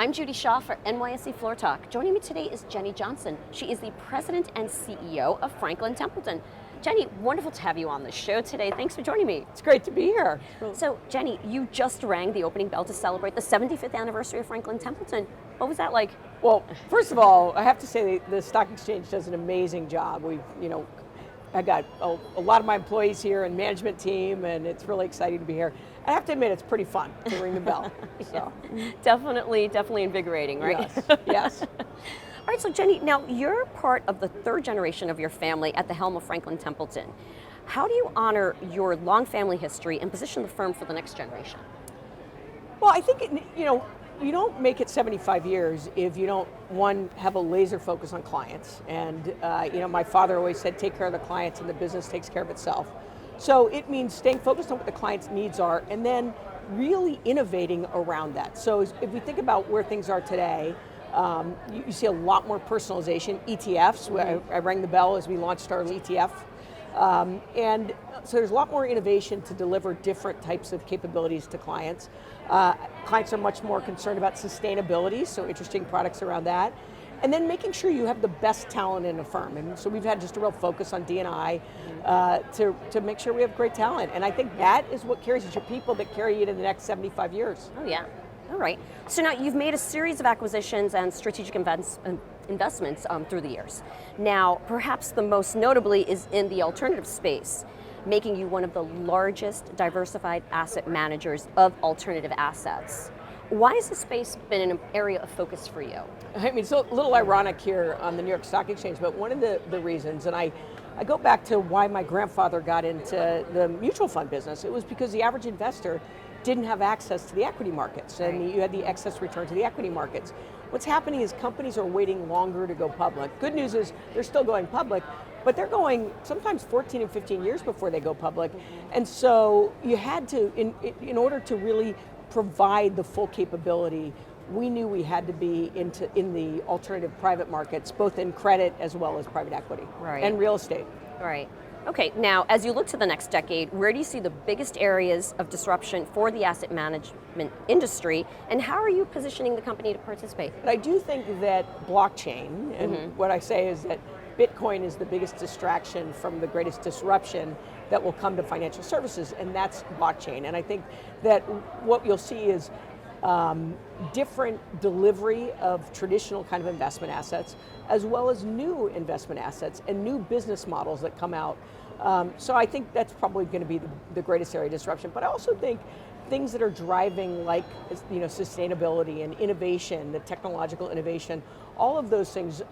I'm Judy Shaw for NYSE Floor Talk. Joining me today is Jenny Johnson. She is the President and CEO of Franklin Templeton. Jenny, wonderful to have you on the show today. Thanks for joining me. It's great to be here. So, Jenny, you just rang the opening bell to celebrate the 75th anniversary of Franklin Templeton. What was that like? Well, first of all, I have to say the stock exchange does an amazing job. I got a lot of my employees here and management team, and it's really exciting to be here. I have to admit, it's pretty fun to ring the bell. So. Definitely invigorating, right? Yes. All right, so Jenny, now you're part of the third generation of your family at the helm of Franklin Templeton. How do you honor your long family history and position the firm for the next generation? Well, I think, you don't make it 75 years if you don't, one, have a laser focus on clients. And, my father always said, take care of the clients and the business takes care of itself. So it means staying focused on what the client's needs are and then really innovating around that. So if we think about where things are today, you see a lot more personalization, ETFs. I rang the bell as we launched our ETF. And so there's a lot more innovation to deliver different types of capabilities to clients. Clients are much more concerned about sustainability, so interesting products around that. And then making sure you have the best talent in a firm. And so we've had just a real focus on D&I to make sure we have great talent. And I think that is what carries you, your people that carry you to the next 75 years. Oh yeah, all right. So now you've made a series of acquisitions and strategic investments through the years. Now, perhaps the most notably is in the alternative space, making you one of the largest diversified asset managers of alternative assets. Why has this space been an area of focus for you? I mean, it's a little ironic here on the New York Stock Exchange, but one of the reasons, and I go back to why my grandfather got into the mutual fund business, it was because the average investor didn't have access to the equity markets, and you had the excess return to the equity markets. What's happening is companies are waiting longer to go public. Good news is they're still going public, but they're going sometimes 14 and 15 years before they go public. And so you had to, in order to really provide the full capability, we knew we had to be in the alternative private markets, both in credit as well as private equity and real estate. Right. Okay, now as you look to the next decade, where do you see the biggest areas of disruption for the asset management industry, and how are you positioning the company to participate? But I do think that blockchain, and what I say is that Bitcoin is the biggest distraction from the greatest disruption that will come to financial services, and that's blockchain. And I think that what you'll see is different delivery of traditional kind of investment assets, as well as new investment assets and new business models that come out. So I think that's probably going to be the greatest area of disruption. But I also think things that are driving, like sustainability and innovation, the technological innovation, all of those things,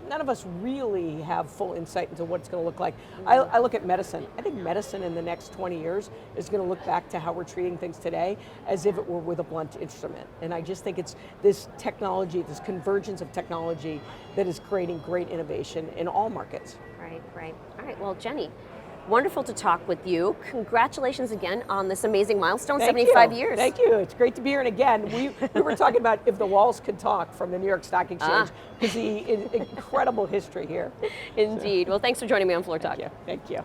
none of us really have full insight into what it's going to look like. I look at medicine. I think medicine in the next 20 years is going to look back to how we're treating things today as if it were with a blunt instrument. And I just think it's this technology, this convergence of technology that is creating great innovation in all markets. Right. All right, well, Jenny, wonderful to talk with you. Congratulations again on this amazing milestone, 75 years. Thank you. It's great to be here. And again, we were talking about if the walls could talk from the New York Stock Exchange, because the incredible history here. Indeed. Well, thanks for joining me on Floor Talk. Thank you.